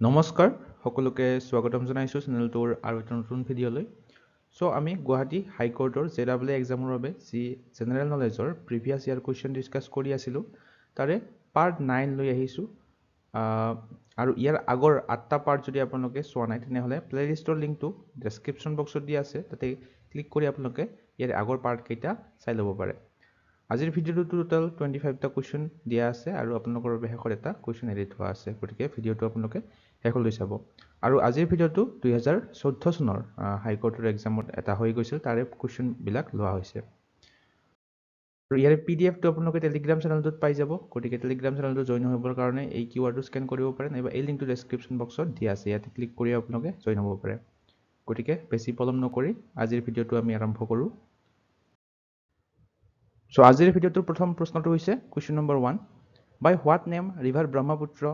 নমস্কাৰ সকলোকে স্বাগতম জনাইছো চেনেলটোৰ আৰু এটা নতুন ভিডিঅ'লৈ সো আমি গুৱাহাটী হাইকোৰ্টৰ জেডাবল এক্সামৰ বাবে যি জেনেৰেল নলেজৰ প্ৰিভিয়াছ ইয়াৰ কোৱেশ্চন ডিসকাস কৰি আছিলো তাৰে পাৰ্ট 9 লৈ আহিছো আৰু ইয়াৰ আগৰ 8টা পাৰ্ট যদি আপোনালোকে চোৱা নাই তেনেহলে প্লেলিষ্টৰ লিংকটো ডেসক্ৰিপচন বক্সত দিয়া আছে তাতে ক্লিক কৰি আপোনালোকে ইয়াৰ আগৰ পাৰ্ট কেইটা চাই ল'ব পাৰে আজিৰ ভিডিঅ'টো টোটাল 25টা কোৱেশ্চন দিয়া আছে আৰু আপোনালোকৰ বাবে শেষৰ এটা কোৱেশ্চন এডিট হোৱা আছে গতিকে ভিডিঅ'টো আপোনালোকে শেষলৈ চাব আৰু আজিৰ ভিডিঅ'টো 2014 চনৰ হাইকোৰ্টৰ এক্সামত এটা হৈ গৈছিল তাৰে কোৱেশ্চন বিলাক লোৱা হৈছে আৰু ইয়াৰ পিডিএফটো আপোনালোকে টেলিগ্ৰাম চেনেলটোত পাই যাব গতিকে টেলিগ্ৰাম চেনেলটো জয়েন হ'বৰ কাৰণে এই কিউআৰটো স্কেন কৰিব পাৰে নাইবা এই লিংকটো ডেসক্ৰিপচন বক্সত দিয়া আছে ইয়াতে ক্লিক কৰি আপোনালোকে জয়েন হ'ব পাৰে গতিকে বেছি পলম নকৰি আজিৰ ভিডিঅ'টো আমি আৰম্ভ কৰোঁ So, আজিৰ ভিডিঅ'টোৰ প্ৰথম প্ৰশ্নটো হৈছে question number 1 by what name river Brahmaputra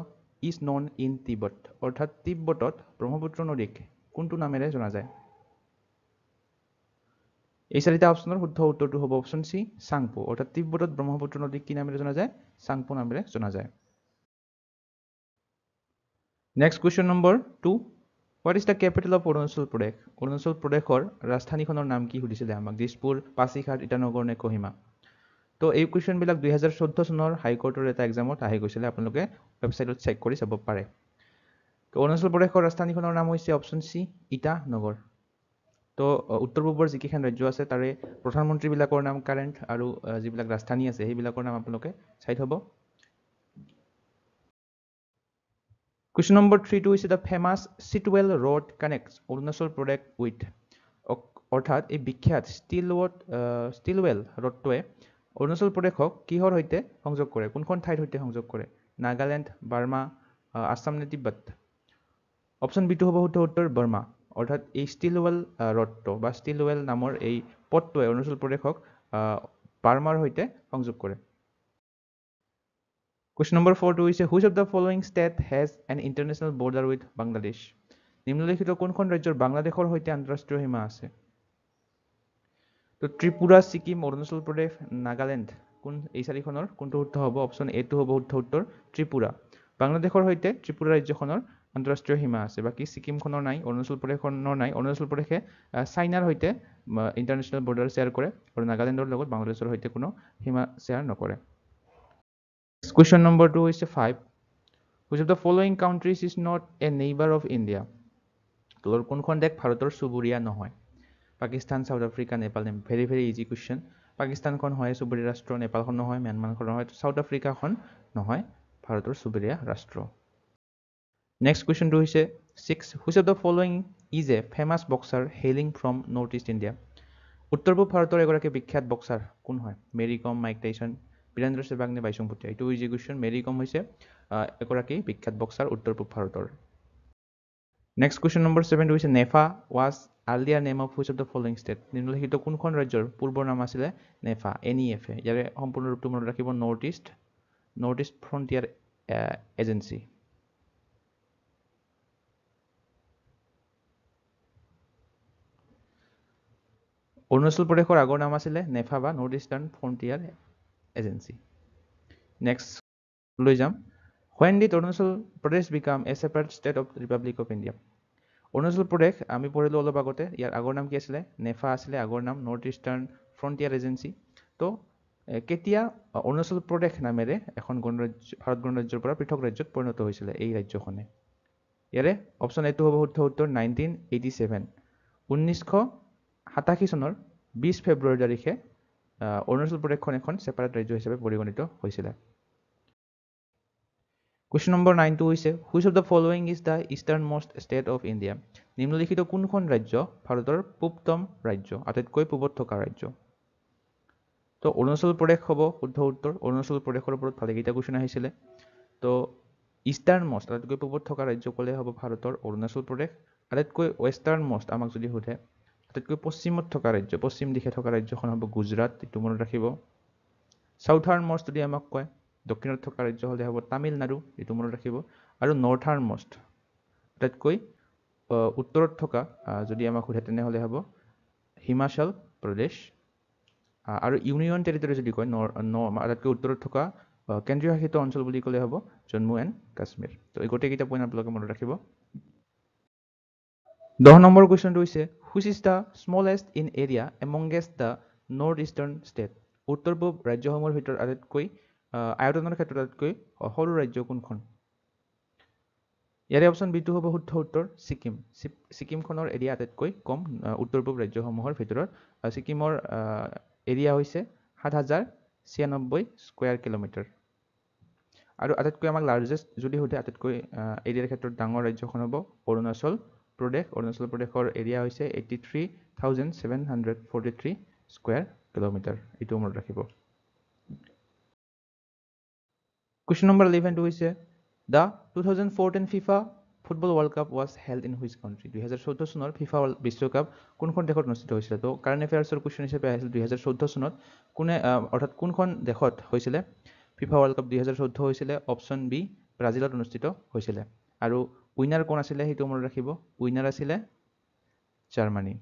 is known in Tibet অৰ্থাৎ তিব্বতত ব্ৰহ্মপুত্ৰ নদীক কোনটো নামেৰে জনা যায় এই চাৰিটা অপচনৰ শুদ্ধ উত্তৰটো হ'ব অপচন সি সাংপো অৰ্থাৎ তিব্বতত ব্ৰহ্মপুত্ৰ নদীক কি নামেৰে জনা যায় সাংপো নামেৰে জনা যায় next question number 2 what is the capital of Arunachal প্ৰদেশৰ ৰাজধানীখনৰ নাম কি সুধিছিলে আমাক দিছপুৰ পাছিঘাট ইটানগৰ নে কোহিমা তো এই কোৱেশ্চন বিলাক 2014 চনৰ হাইকোৰ্টৰ এটা এক্সামত আহি গৈছিল আপোনালোকে ওয়েবসাইটত চেক কৰি চাব পাৰে তো অৰুণাচল প্ৰদেশৰ ৰাজধানীখনৰ নাম হৈছে অপচন সি ইটানগৰ তো উত্তৰ পূবৰ যিকেইখন ৰাজ্য আছে তাৰে প্ৰধানমন্ত্ৰী বিলাকৰ নাম কাৰেন্ট আৰু যিবিলাক ৰাজধানী আছে সেই বিলাকৰ নাম আপোনালোকে চাই থব Question number 3 to is the famous Sitwell Road connects Arunachal Pradesh with অৰ্থাৎ এই বিখ্যাত Stilwell ৰোডটোৱে অৰুণাচল প্ৰদেশক কিহৰ সৈতে সংযোগ কৰে কোনখন ঠাইৰ সৈতে সংযোগ কৰে নাগালেণ্ড বাৰ্মা আসাম নে তিব্বত অপচন বি টো হ'ব শুদ্ধ উত্তৰ বাৰ্মা অৰ্থাৎ এই Stilwell ৰোডটো বা Stilwell নামৰ এই পথটোৱে অৰুণাচল প্ৰদেশক বাৰ্মাৰ সৈতে সংযোগ কৰে Question number 4 to is which of the following state has an international border with Bangladesh নিম্নলিখিত কোনখন ৰাজ্যৰ বাংলাদেশৰ সৈতে আন্তঃৰাষ্ট্ৰীয় সীমা আছে তো ত্ৰিপুৰা সিকিম অৰুণাচল প্ৰদেশ নাগালেণ্ড কোন এই চাৰিখনৰ কোনটো শুদ্ধ হ'ব অপচন এ টো হ'ব শুদ্ধ উত্তৰ ত্ৰিপুৰা বাংলাদেশৰ সৈতে ত্ৰিপুৰা ৰাজ্যখনৰ আন্তঃৰাষ্ট্ৰীয় সীমা আছে বাকি সিকিমখনৰ নাই অৰুণাচল প্ৰদেশখনৰ নাই অৰুণাচল প্ৰদেশে চাইনাৰ সৈতে ইন্টাৰনেশ্যনেল বৰ্ডাৰ শেয়াৰ কৰে আৰু নাগালেণ্ডৰ লগত বাংলাদেশৰ সৈতে কোনো সীমা শেয়াৰ নকৰে Question number 2 is 5 which of the following countries is not a neighbor of India তোৰ কোনখন দেশ ভাৰতৰ চুবুৰীয়া নহয় Pakistan South Africa Nepal very easy question পাকিস্তানখন হয় চুবুৰীয়া ৰাষ্ট্ৰ নেপালখন নহয় মিয়ানমাৰখন নহয় সাউথ আফ্ৰিকাখন নহয় ভাৰতৰ চুবুৰীয়া ৰাষ্ট্ৰ নেক্সট কোৱেশ্চনটো হৈছে 6 which of the following is a famous boxer hailing from north east India উত্তৰ পূব ভাৰতৰ এগৰাকী বিখ্যাত বক্সাৰ কোন হয় মেৰী কম মাইক টাইসন বীৰেন্দ্ৰ সেহৱাগ নে বাইচুং ভুটিয়া এইটো ইজি কোৱেশ্চন মেৰী কম হৈছে এগৰাকী বিখ্যাত বক্সাৰ উত্তৰ পূব ভাৰতৰ Next question number 7 হৈছে NEFA was earlier name of which of the following state নিম্নলিখিত কোনখন ৰাজ্যৰ পূৰ্বৰ নাম আছিল নেফা NEFA ইয়াৰে সম্পূৰ্ণ ৰূপটো মনত ৰাখিব north east frontier agency Arunachal প্ৰদেশৰ আগৰ নাম আছিল নেফা বা north eastern frontier agency next লৈ যাম when did Arunachal Pradesh become a separate state of the Republic of India Arunachal Pradesh আমি পঢ়িলো অলপ আগতে ইয়াৰ আগৰ নাম কি আছিল নেফা আছিল আগৰ নাম নৰ্থ ইষ্টাৰ্ণ ফ্ৰন্টিয়াৰ এজেন্সি তো কেতিয়া অৰুণাচল প্ৰদেশ নামেৰে এখন ভাৰত গণৰাজ্যৰ পৰা পৃথক ৰাজ্যত পৰিণত হৈছিল এই ৰাজ্যখনে ইয়াৰে অপচন এ টো হ'ব শুদ্ধ উত্তৰ 1987 1987 চনৰ 20 ফেব্ৰুৱাৰী তাৰিখে অৰুণাচল প্ৰদেশখন এখন সেপাৰেট ৰাজ্য হিচাপে পৰিগণিত হৈছিল Question number 9 to is which of the following is the easternmost state of India নিম্নলিখিত কোনখন ৰাজ্য ভাৰতৰ পূবতম ৰাজ্য আটাইতকৈ পূবত থকা ৰাজ্য তো অৰুণাচল প্ৰদেশ হ'ব শুদ্ধ উত্তৰ অৰুণাচল প্ৰদেশৰ ওপৰত ভালেকেইটা কোৱেশ্চন আহিছিল তো ইষ্টাৰ্ণমষ্ট আটাইতকৈ পূবত থকা ৰাজ্য ক'লে হ'ব ভাৰতৰ অৰুণাচল প্ৰদেশ আটাইতকৈ ৱেষ্টাৰ্ণমষ্ট আমাক যদি সোধে আটাইতকৈ পশ্চিমত থকা ৰাজ্য পশ্চিম দিশে থকা ৰাজ্যখন হ'ব গুজৰাট এইটো মনত ৰাখিব সাউথাৰ্ণমষ্ট যদি আমাক কয় দক্ষিণত থকা ৰাজ্য হলে হ'ব তামিলনাডু এইটো মনত ৰাখিব আৰু নৰ্থাৰ্ণমষ্ট আটাইতকৈ উত্তৰত থকা যদি আমাক সোধে তেনেহলে হ'ব হিমাচল প্ৰদেশ আৰু ইউনিয়ন টেৰিটৰি যদি কয় আটাইতকৈ উত্তৰত থকা কেন্দ্ৰীয় শাসিত অঞ্চল বুলি ক'লে হ'ব জম্মু এণ্ড কাশ্মীৰ। তো এই গোটেইকেইটা পইণ্ট আপোনালোকে মনত ৰাখিব। 10 নম্বৰ কুৱেশ্যনটো হৈছে which is the smallest in area amongst the north eastern state. উত্তৰ পূব ৰাজ্যসমূহৰ ভিতৰত আটাইতকৈ আয়তনৰ ক্ষেত্ৰত আটাইতকৈ সৰু ৰাজ্য কোনখন? ইয়াৰে অপশ্যন বিটো হ'ব শুদ্ধ উত্তৰ ছিকিম। ছিকিমখনৰ এৰিয়া আটাইতকৈ কম উত্তৰ পূব ৰাজ্যসমূহৰ ভিতৰত। ছিকিমৰ এৰিয়া হৈছে ৭,০৯৬ স্কুৱেৰ কিলোমিটাৰ। আৰু আটাইতকৈ আমাক লাৰ্জেষ্ট যদি সোধে আটাইতকৈ এৰিয়াৰ ক্ষেত্ৰত ডাঙৰ ৰাজ্যখন হ'ব অৰুণাচল প্ৰদেশ। অৰুণাচল প্ৰদেশৰ এৰিয়া হৈছে 83,743 স্কুৱেৰ কিলোমিটাৰ। এইটো মনত ৰাখিব। কুৱেশ্যন নম্বৰ 11টো হৈছে the 2014 FIFA football world cup was held in which country. 2014 চনৰ ফিফা বিশ্বকাপ কোনখন দেশত অনুষ্ঠিত হৈছিলে? তো কাৰেণ্ট এফেয়াৰ্ছৰ কুৱেশ্যন হিচাপে আহিছিল 2014 চনত অৰ্থাৎ কোনখন দেশত হৈছিলে ফিফা ৱৰ্ল্ড কাপ 2014 হৈছিলে? অপশ্যন বি ব্ৰাজিলত অনুষ্ঠিত হৈছিলে। আৰু উইনাৰ কোন আছিলে সেইটো মনত ৰাখিব। উইনাৰ আছিলে জাৰ্মানী।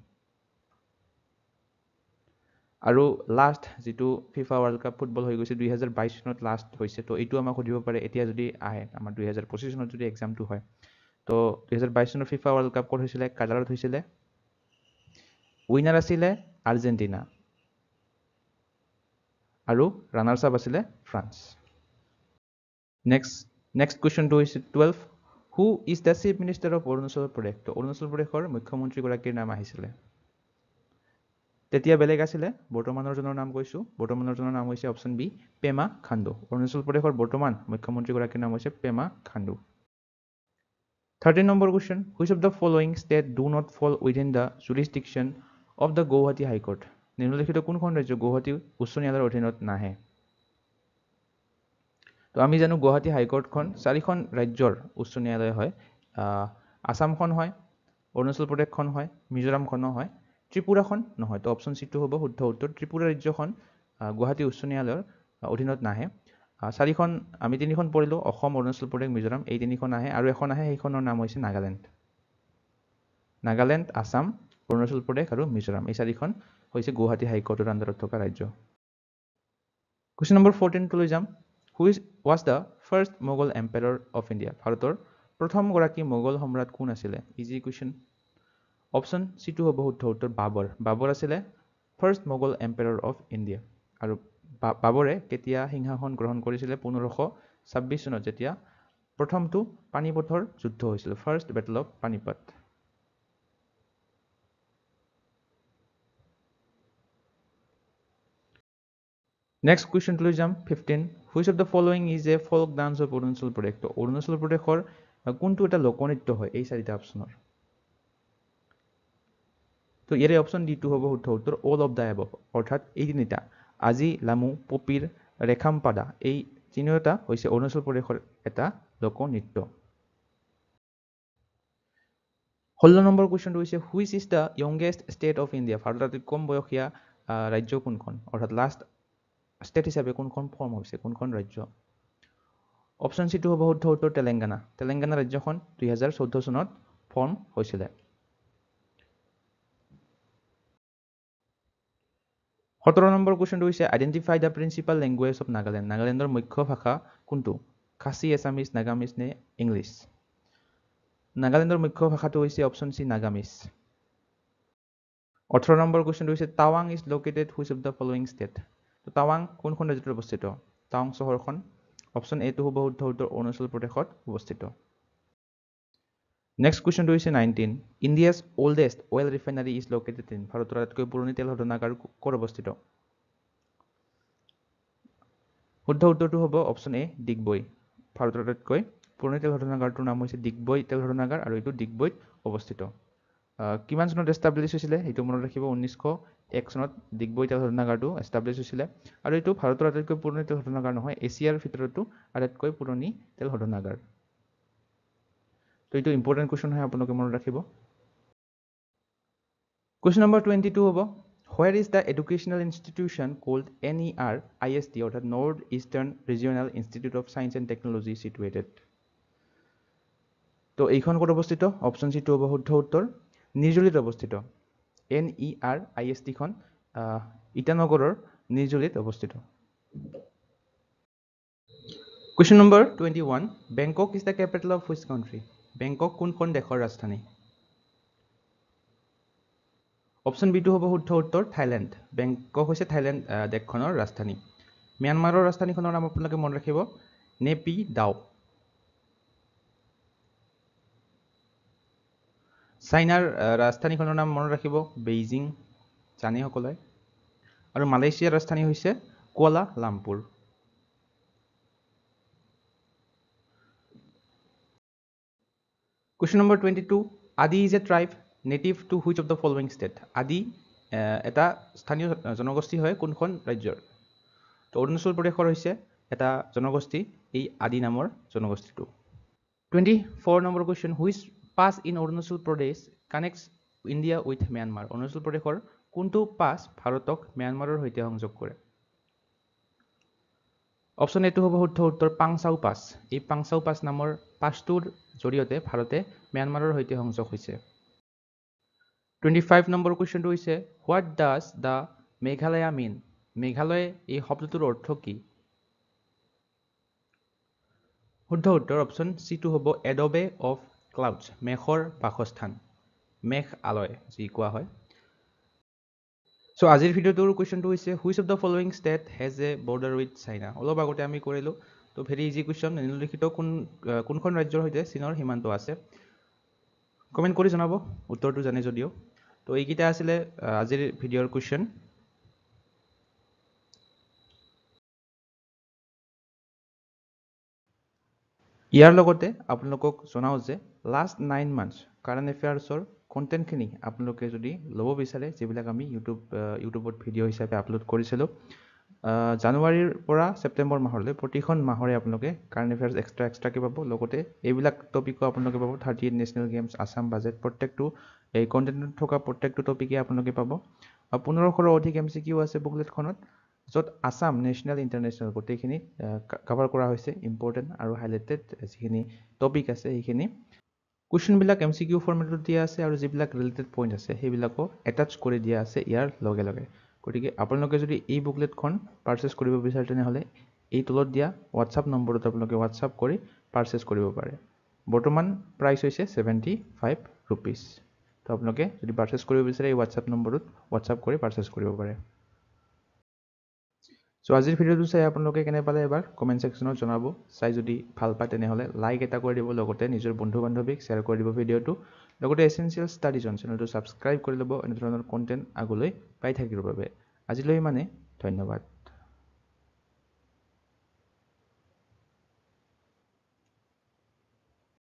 আৰু লাষ্ট যিটো ফিফা ৱৰ্ল্ড কাপ ফুটবল হৈ গৈছে 2022 চনত লাষ্ট হৈছে। তো এইটো আমাক সুধিব পাৰে এতিয়া যদি আহে আমাৰ 2025 চনত যদি এক্সামটো হয়। তো 2022 চনৰ ফিফা ৱৰ্ল্ড কাপ ক'ত হৈছিলে? কাটাৰত হৈছিলে। উইনাৰ আছিলে আৰ্জেণ্টিনা আৰু ৰানাৰ্ছ আপ আছিলে ফ্ৰান্স। নেক্সট কুৱেশ্যনটো হৈছে 12 who is the chief minister of Arunachal Pradesh. তো অৰুণাচল প্ৰদেশৰ মুখ্যমন্ত্ৰীগৰাকীৰ নাম আহিছিলে। তেতিয়া বেলেগ আছিলে, বৰ্তমানৰ জনৰ নাম কৈছোঁ। বৰ্তমানৰ জনৰ নাম হৈছে অপশ্যন বি পেমা খাণ্ডু। অৰুণাচল প্ৰদেশৰ বৰ্তমান মুখ্যমন্ত্ৰীগৰাকীৰ নাম হৈছে পেমা খাণ্ডু। 13 নম্বৰ question which of the following state do not fall within the jurisdiction of the Guwahati high court. নিম্নলিখিত কোনখন ৰাজ্য গুৱাহাটী উচ্চ ন্যায়ালয়ৰ অধীনত নাহে? তো আমি জানো গুৱাহাটী হাইকোৰ্টখন 4খন ৰাজ্যৰ উচ্চ ন্যায়ালয় হয়। আসামখন হয়, অৰুণাচল প্ৰদেশখন হয়, মিজোৰামখনো হয়, ত্ৰিপুৰাখন নহয়। তো অপশ্যন চিটো হ'ব শুদ্ধ উত্তৰ। ত্ৰিপুৰা ৰাজ্যখন গুৱাহাটী উচ্চ ন্যায়ালয়ৰ অধীনত নাহে। 4খন আমি 3খন পঢ়িলোঁ, অসম, অৰুণাচল প্ৰদেশ, মিজোৰাম, এই 3খন আহে। আৰু এখন আহে, সেইখনৰ নাম হৈছে নাগালেণ্ড। নাগালেণ্ড, আসাম, অৰুণাচল প্ৰদেশ আৰু মিজোৰাম, এই 4খন হৈছে গুৱাহাটী হাইকোৰ্টৰ আণ্ডাৰত থকা ৰাজ্য। কুৱেশ্যন নম্বৰ 14 লৈ যাম। Which was the first Mughal empire of India. ভাৰতৰ প্ৰথমগৰাকী মোগল সম্ৰাট কোন আছিলে? Easy question. অপশ্যন চিটো হ'ব শুদ্ধ উত্তৰ বাবৰ। বাবৰ আছিলে first Mughal empire of India. আৰু বাবৰে কেতিয়া সিংহাসন গ্ৰহণ কৰিছিলে? 1526 চনত, যেতিয়া প্ৰথমটো পানিপথৰ যুদ্ধ হৈছিল, first battle of Panipat. Next question লৈ যাম 15 which of the following is a folk dance of Arunachal Pradesh. তো অৰুণাচল প্ৰদেশৰ কোনটো এটা লোকনৃত্য হয় এই 4টা অপশ্যনৰ? তো ইয়াৰে অপশ্যন ডিটো হ'ব শুদ্ধ উত্তৰ অল অফ দ্য এবভ। অৰ্থাৎ এই 3টা আজি, লামু, পপিৰ, ৰেখামপাদা, এই 3টা হৈছে অৰুণাচল প্ৰদেশৰ এটা লোকনৃত্য। 16 নম্বৰ কুৱেশ্যনটো হৈছে which is the youngest state of India. ভাৰতৰ আটাইতকৈ কম বয়সীয়া ৰাজ্য কোনখন? অৰ্থাৎ লাষ্ট ষ্টেট হিচাপে কোনখন ফৰ্ম হৈছে, কোনখন ৰাজ্য? অপশ্যন চিটো হ'ব শুদ্ধ উত্তৰ তেলেংগানা। তেলেংগানা ৰাজ্যখন 2014 চনত ফৰ্ম হৈছিলে। 17 নম্বৰ কুৱেশ্যনটো হৈছে identify the principal language of Nagaland. নাগালেণ্ডৰ মুখ্য ভাষা কোনটো? খাচী, এছামিজ, নাগামিজ নে ইংলিছ? নাগালেণ্ডৰ মুখ্য ভাষাটো হৈছে অপশ্যন চি নাগামিজ। 18 নম্বৰ কুৱেশ্যনটো হৈছে টাৱাং is located which of the following state. তো টাৱাং কোনখন ৰাজ্যত অৱস্থিত? টাৱাং চহৰখন অপশ্যন এটো হ'ব শুদ্ধ উত্তৰ অৰুণাচল প্ৰদেশত অৱস্থিত। নেক্সট কুৱেশ্যনটো হৈছে 19 India's oldest oil refinery is located in. ভাৰতৰ আটাইতকৈ পুৰণি তেল শোধনাগাৰ ক'ত অৱস্থিত? শুদ্ধ উত্তৰটো হ'ব অপশ্যন এ ডিগবৈ। ভাৰতৰ আটাইতকৈ পুৰণি তেল শোধনাগাৰটোৰ নাম হৈছে ডিগবৈ তেল শোধনাগাৰ আৰু এইটো ডিগবৈত অৱস্থিত। কিমান চনত এষ্টাব্লিছ হৈছিলে সেইটো মনত ৰাখিব। 1901 চনত ডিগবৈ তেল শোধনাগাৰটো এষ্টাব্লিছ হৈছিলে। আৰু এইটো ভাৰতৰ আটাইতকৈ পুৰণি তেল শোধনাগাৰ নহয়, এছিয়াৰ ভিতৰতো আটাইতকৈ পুৰণি তেল শোধনাগাৰ। তো এইটো ইম্পৰ্টেণ্ট কুৱেশ্যন হয়, আপোনালোকে মনত ৰাখিব। কুৱেশ্যন নম্বৰ 22 হ'ব where is the educational institution called NERIST অৰ্থাৎ north eastern regional institute of science and technology situated. তো এইখন ক'ত অৱস্থিত? অপশ্যন চিটো হ'ব শুদ্ধ উত্তৰ নিৰ্জুলিত অৱস্থিত। NERIST খন ইটানগৰৰ নিৰ্জুলিত অৱস্থিত। Question number 21. Bangkok is the capital of which country? Bangkok কোনখন দেশৰ ৰাজধানী? অপশ্যন বি টো হ'ব শুদ্ধ উত্তৰ থাইলেণ্ড। বেংকক হৈছে থাইলেণ্ড দেশখনৰ ৰাজধানী। ম্যানমাৰৰ ৰাজধানীখনৰ নাম আপোনালোকে মনত ৰাখিব নেপি দাও। চাইনাৰ ৰাজধানীখনৰ নাম মনত ৰাখিব বেইজিং, জানে সকলোৱে। আৰু মালয়েছিয়াৰ ৰাজধানী হৈছে কুৱালা Lampur. Question number 22. Adi is a tribe native to which of the following state? Adi এটা স্থানীয় জনগোষ্ঠী হয় কোনখন ৰাজ্যৰ? তো অৰুণাচল প্ৰদেশৰ হৈছে এটা জনগোষ্ঠী এই আদি নামৰ জনগোষ্ঠীটো। 24 number question. Which pass in Arunachal Pradesh connects India with Myanmar? Arunachal প্ৰদেশৰ কোনটো পাছ ভাৰতক ম্যানমাৰৰ সৈতে সংযোগ কৰে? অপশ্যন এটো হ'ব শুদ্ধ উত্তৰ পাংচাও পাছ। এই পাংচাও পাছ নামৰ পাছটোৰ জৰিয়তে ভাৰতে ম্যানমাৰৰ সৈতে সংযোগ হৈছে। 25 নম্বৰ কুৱেশ্যনটো হৈছে হোৱাট ডাজ দ্য মেঘালয়া মিন? মেঘালয় এই শব্দটোৰ অৰ্থ কি? শুদ্ধ উত্তৰ অপশ্যন চি টো হ'ব এডবে অফ ক্লাউডছ, মেঘৰ বাসস্থান, মেঘ আলয় যি কোৱা হয়। সো আজিৰ ভিডিওটোৰ কুৱেশ্যনটো হৈছে which of the following state has a border with China? অলপ আগতে আমি কৰিলোঁ, তো ভেৰি ইজি কুৱেশ্যন। নিম্নলিখিত কোনখন ৰাজ্যৰ সৈতে চীনৰ সীমান্ত আছে? কমেণ্ট কৰি জনাব উত্তৰটো জানে যদিও। তো এইকেইটা আছিলে আজিৰ ভিডিঅ'ৰ কুৱেশ্যন। ইয়াৰ লগতে আপোনালোকক জনাওঁ যে লাষ্ট 9 মান্থছ কাৰেণ্ট এফেয়াৰ্ছৰ কণ্টেণ্টখিনি আপোনালোকে যদি ল'ব বিচাৰে, যিবিলাক আমি ইউটিউবত ভিডিঅ' হিচাপে আপলোড কৰিছিলোঁ, জানুৱাৰীৰ পৰা ছেপ্টেম্বৰ মাহলৈ প্ৰতিখন মাহৰে আপোনালোকে কাৰেণ্ট এফেয়াৰ্ছ এক্সট্ৰাকৈ পাব। লগতে এইবিলাক টপিকো আপোনালোকে পাব। 38 নেশ্যনেল গেমছ, আছাম বাজেট, প্ৰত্যেকটো এই কণ্টেণ্টত থকা প্ৰত্যেকটো টপিকে আপোনালোকে পাব। 1500ৰো অধিক MCQ আছে বুকলেটখনত, য'ত আছাম, নেশ্যনেল, ইণ্টাৰনেশ্যনেল গোটেইখিনি কভাৰ কৰা হৈছে। ইম্পৰ্টেণ্ট আৰু হাইলাইটেড যিখিনি টপিক আছে সেইখিনি কুৱেশ্যনবিলাক MCQ ফৰ্মেটত দিয়া আছে, আৰু যিবিলাক ৰিলেটেড পইণ্ট আছে সেইবিলাকো এটাচ কৰি দিয়া আছে ইয়াৰ লগে লগে। গতিকে আপোনালোকে যদি এই বুকলেটখন পাৰ্চেছ কৰিব বিচাৰে তেনেহ'লে এই তলত দিয়া হোৱাটছআপ নম্বৰত আপোনালোকে হোৱাটছআপ কৰি পাৰ্চেছ কৰিব পাৰে। বৰ্তমান প্ৰাইচ হৈছে 75 ৰুপিজ। তো আপোনালোকে যদি পাৰ্চেছ কৰিব বিচাৰে এই হোৱাটছআপ নম্বৰত হোৱাটছআপ কৰি পাৰ্চেছ কৰিব পাৰে। সো আজিৰ ভিডিঅ'টো চাই আপোনালোকে কেনে পালে এবাৰ কমেণ্ট ছেকশ্যনত জনাব। চাই যদি ভাল পায় তেনেহ'লে লাইক এটা কৰি দিব, লগতে নিজৰ বন্ধু বান্ধৱীক শ্বেয়াৰ কৰি দিব ভিডিঅ'টো। লগতে এছেঞ্চিয়েল ষ্টাডি জন চেনেলটো ছাবস্ক্ৰাইব কৰি ল'ব এনেধৰণৰ কণ্টেণ্ট আগলৈ পাই থাকিবৰ বাবে। আজিলৈ মানে ধন্যবাদ।